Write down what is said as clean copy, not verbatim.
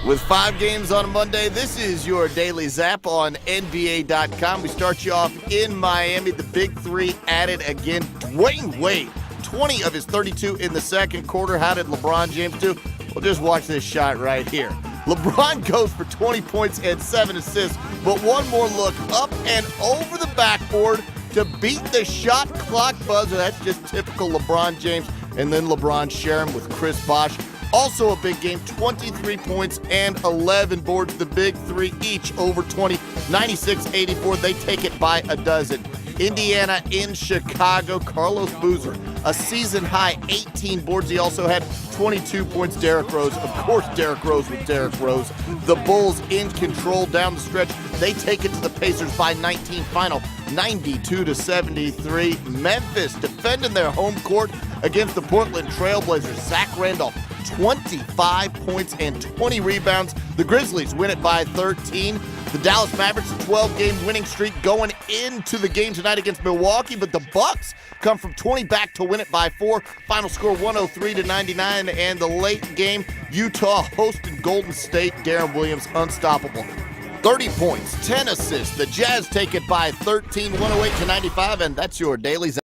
With 5 games on a Monday, this is your Daily Zap on NBA.com. We start you off in Miami. The Big Three at it again. Dwayne Wade, 20 of his 32 in the second quarter. How did LeBron James do? Well, just watch this shot right here. LeBron goes for 20 points and 7 assists, but one more look up and over the backboard to beat the shot clock buzzer. That's just typical LeBron James. And then LeBron sharing with Chris Bosh. Also a big game, 23 points and 11 boards. The Big Three each over 20, 96-84. They take it by a dozen. Indiana in Chicago, Carlos Boozer, a season-high 18 boards. He also had 22 points. Derrick Rose, of course, Derrick Rose with Derrick Rose. The Bulls in control down the stretch. They take it to the Pacers by 19 final, 92-73. Memphis defending their home court against the Portland Trailblazers. Zach Randolph, 25 points and 20 rebounds. The Grizzlies win it by 13. The Dallas Mavericks, a 12-game winning streak going into the game tonight against Milwaukee, but the Bucks come from 20 back to win it by 4. Final score 103-99, and the late game, Utah hosting Golden State. Deron Williams unstoppable. 30 points, 10 assists. The Jazz take it by 13, 108-95, and that's your Daily Zap.